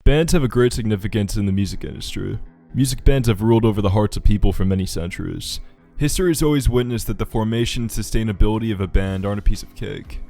Bands have a great significance in the music industry. Music bands have ruled over the hearts of people for many centuries. History has always witnessed that the formation and sustainability of a band aren't a piece of cake.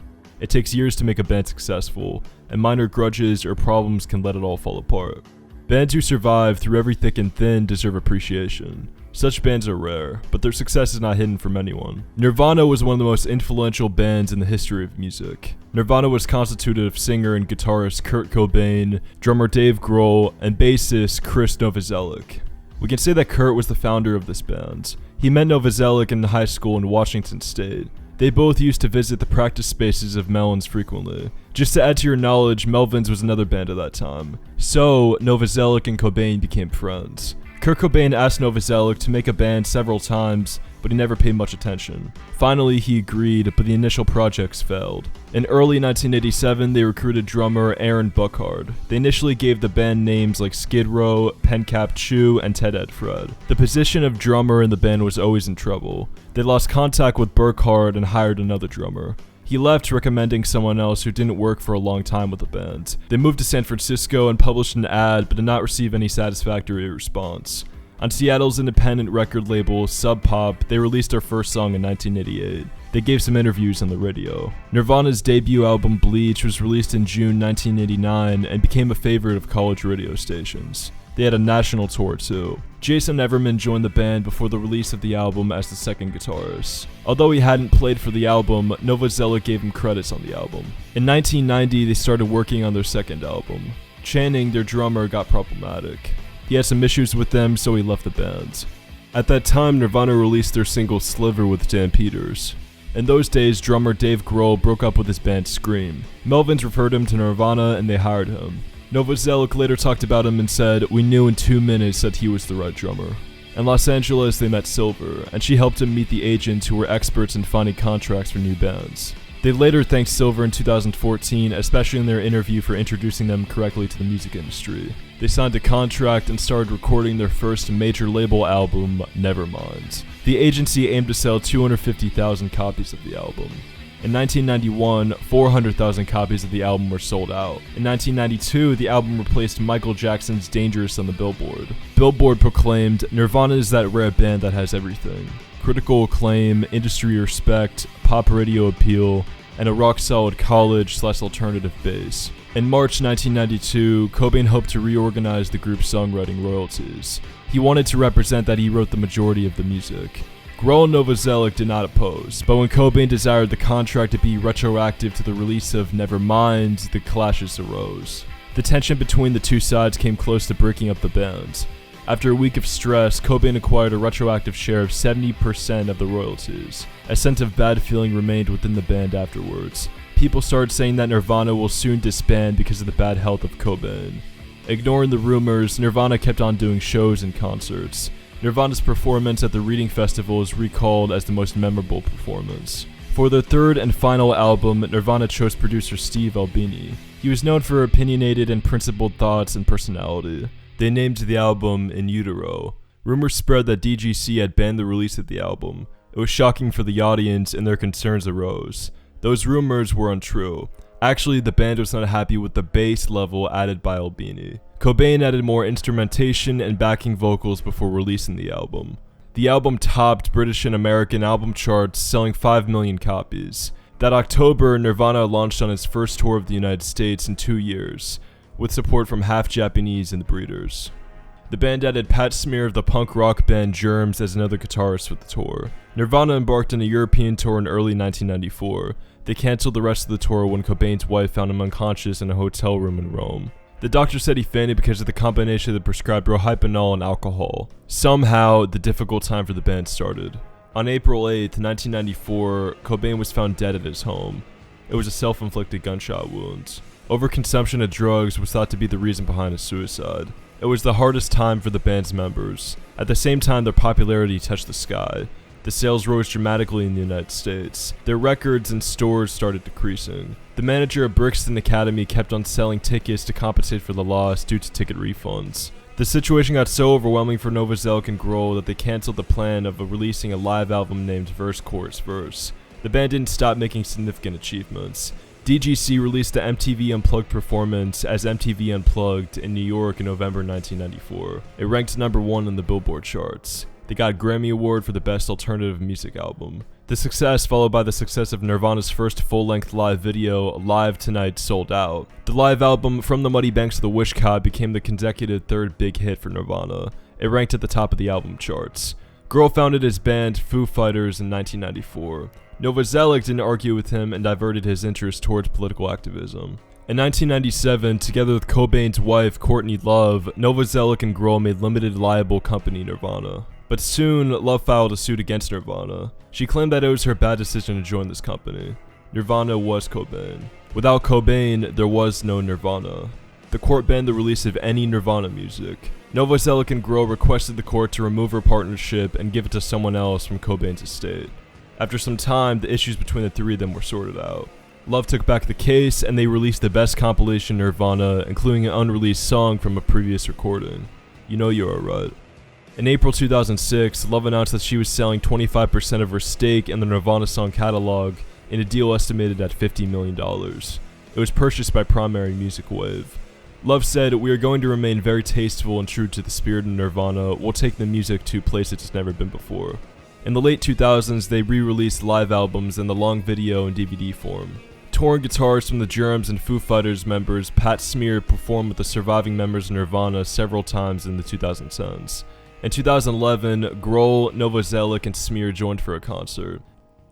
It takes years to make a band successful, and minor grudges or problems can let it all fall apart. Bands who survive through every thick and thin deserve appreciation. Such bands are rare, but their success is not hidden from anyone. Nirvana was one of the most influential bands in the history of music. Nirvana was constituted of singer and guitarist Kurt Cobain, drummer Dave Grohl, and bassist Chris Novoselic. We can say that Kurt was the founder of this band. He met Novoselic in high school in Washington State. They both used to visit the practice spaces of Melvins frequently. Just to add to your knowledge, Melvins was another band at that time. So, Novoselic and Cobain became friends. Kurt Cobain asked Novoselic to make a band several times, but he never paid much attention. Finally, he agreed, but the initial projects failed. In early 1987, they recruited drummer Aaron Buckhard. They initially gave the band names like Skid Row, Pencap Chew, and Ted Ed Fred. The position of drummer in the band was always in trouble. They lost contact with Buckhard and hired another drummer. He left, recommending someone else who didn't work for a long time with the band. They moved to San Francisco and published an ad, but did not receive any satisfactory response. On Seattle's independent record label, Sub Pop, they released their first song in 1988. They gave some interviews on the radio. Nirvana's debut album Bleach was released in June 1989 and became a favorite of college radio stations. They had a national tour too. Jason Everman joined the band before the release of the album as the second guitarist. Although he hadn't played for the album, Novoselic gave him credits on the album. In 1990, they started working on their second album. Channing, their drummer, got problematic. He had some issues with them, so he left the band. At that time, Nirvana released their single Sliver with Dan Peters. In those days, drummer Dave Grohl broke up with his band Scream. Melvins referred him to Nirvana and they hired him. Novoselic later talked about him and said, "We knew in 2 minutes that he was the right drummer." In Los Angeles, they met Silver, and she helped him meet the agents who were experts in finding contracts for new bands. They later thanked Silver in 2014, especially in their interview for introducing them correctly to the music industry. They signed a contract and started recording their first major label album, Nevermind. The agency aimed to sell 250,000 copies of the album. In 1991, 400,000 copies of the album were sold out. In 1992, the album replaced Michael Jackson's Dangerous on the Billboard. Billboard proclaimed, "Nirvana is that rare band that has everything. Critical acclaim, industry respect, pop radio appeal, and a rock-solid college/alternative base." In March 1992, Cobain hoped to reorganize the group's songwriting royalties. He wanted to represent that he wrote the majority of the music. Grohl and Novoselic did not oppose, but when Cobain desired the contract to be retroactive to the release of Nevermind, the clashes arose. The tension between the two sides came close to breaking up the band. After a week of stress, Cobain acquired a retroactive share of 70% of the royalties. A sense of bad feeling remained within the band afterwards. People started saying that Nirvana will soon disband because of the bad health of Cobain. Ignoring the rumors, Nirvana kept on doing shows and concerts. Nirvana's performance at the Reading Festival is recalled as the most memorable performance. For their third and final album, Nirvana chose producer Steve Albini. He was known for opinionated and principled thoughts and personality. They named the album In Utero. Rumors spread that DGC had banned the release of the album. It was shocking for the audience and their concerns arose. Those rumors were untrue. Actually, the band was not happy with the bass level added by Albini. Cobain added more instrumentation and backing vocals before releasing the album. The album topped British and American album charts, selling 5 million copies. That October, Nirvana launched on its first tour of the United States in 2 years, with support from Half Japanese and the Breeders. The band added Pat Smear of the punk rock band Germs as another guitarist for the tour. Nirvana embarked on a European tour in early 1994. They canceled the rest of the tour when Cobain's wife found him unconscious in a hotel room in Rome. The doctor said he fainted because of the combination of the prescribed rohypnol and alcohol. Somehow, the difficult time for the band started. On April 8, 1994, Cobain was found dead at his home. It was a self-inflicted gunshot wound. Overconsumption of drugs was thought to be the reason behind his suicide. It was the hardest time for the band's members. At the same time, their popularity touched the sky. The sales rose dramatically in the United States. Their records and stores started decreasing. The manager at Brixton Academy kept on selling tickets to compensate for the loss due to ticket refunds. The situation got so overwhelming for Novoselic and Grohl that they canceled the plan of releasing a live album named Verse Chorus Verse. The band didn't stop making significant achievements. DGC released the MTV Unplugged performance as MTV Unplugged in New York in November 1994. It ranked number 1 on the Billboard charts. They got a Grammy Award for the Best Alternative Music Album. The success followed by the success of Nirvana's first full-length live video, Live Tonight, Sold Out. The live album, From the Muddy Banks of the Wishkah, became the consecutive third big hit for Nirvana. It ranked at the top of the album charts. Grohl founded his band Foo Fighters in 1994. Novoselic didn't argue with him and diverted his interest towards political activism. In 1997, together with Cobain's wife, Courtney Love, Novoselic and Grohl made limited liable company Nirvana. But soon, Love filed a suit against Nirvana. She claimed that it was her bad decision to join this company. Nirvana was Cobain. Without Cobain, there was no Nirvana. The court banned the release of any Nirvana music. Novoselic and Grohl requested the court to remove her partnership and give it to someone else from Cobain's estate. After some time, the issues between the three of them were sorted out. Love took back the case, and they released the best compilation Nirvana, including an unreleased song from a previous recording. You Know You're Right. In April 2006, Love announced that she was selling 25% of her stake in the Nirvana song catalog in a deal estimated at $50 million. It was purchased by Primary Music Wave. Love said, "We are going to remain very tasteful and true to the spirit of Nirvana. We'll take the music to places it's never been before." In the late 2000s, they re-released live albums in the long video and DVD form. Touring guitarists from the Germs and Foo Fighters members Pat Smear performed with the surviving members of Nirvana several times in the 2010s. In 2011, Grohl, Novoselic, and Smear joined for a concert.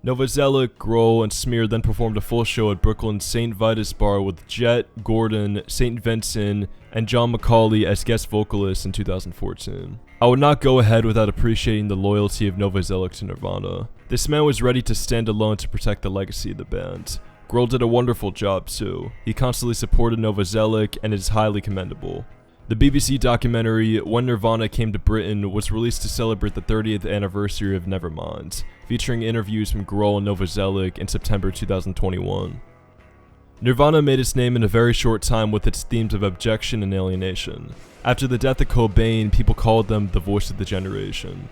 Novoselic, Grohl, and Smear then performed a full show at Brooklyn's St. Vitus Bar with Jet, Gordon, St. Vincent, and John McCauley as guest vocalists in 2014. I would not go ahead without appreciating the loyalty of Novoselic to Nirvana. This man was ready to stand alone to protect the legacy of the band. Grohl did a wonderful job too. He constantly supported Novoselic, and it is highly commendable. The BBC documentary When Nirvana Came to Britain was released to celebrate the 30th anniversary of Nevermind, featuring interviews from Grohl and Novoselic in September 2021. Nirvana made its name in a very short time with its themes of objection and alienation. After the death of Cobain, people called them the voice of the generation.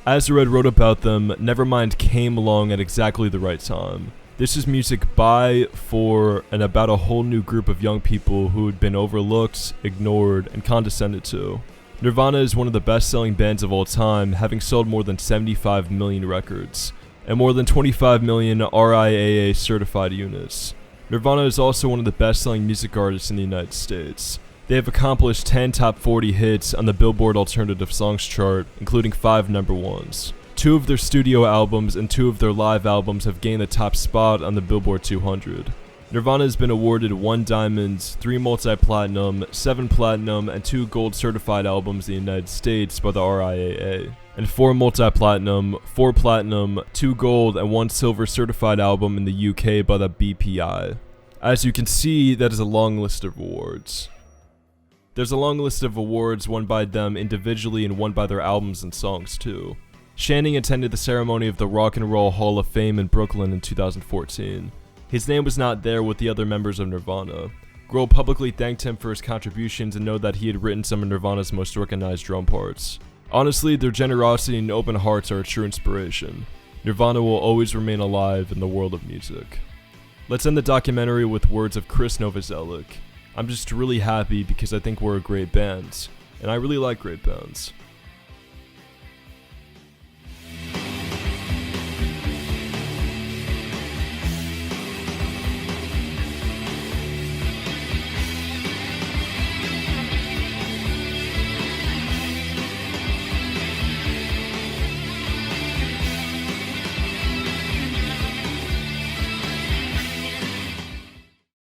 As Red wrote about them, Nevermind came along at exactly the right time. This is music by, for, and about a whole new group of young people who had been overlooked, ignored, and condescended to. Nirvana is one of the best-selling bands of all time, having sold more than 75 million records, and more than 25 million RIAA certified units. Nirvana is also one of the best-selling music artists in the United States. They have accomplished 10 top 40 hits on the Billboard Alternative Songs chart, including 5 number 1s. 2 of their studio albums and 2 of their live albums have gained the top spot on the Billboard 200. Nirvana has been awarded 1 diamond, 3 multi-platinum, 7 platinum, and 2 gold certified albums in the United States by the RIAA, and 4 multi-platinum, 4 platinum, 2 gold, and 1 silver certified album in the UK by the BPI. As you can see, that is a long list of awards. There's a long list of awards won by them individually and won by their albums and songs too. Channing attended the ceremony of the Rock and Roll Hall of Fame in Brooklyn in 2014. His name was not there with the other members of Nirvana. Grohl publicly thanked him for his contributions and noted that he had written some of Nirvana's most recognized drum parts. Honestly, their generosity and open hearts are a true inspiration. Nirvana will always remain alive in the world of music. Let's end the documentary with words of Chris Novoselic. "I'm just really happy because I think we're a great band, and I really like great bands.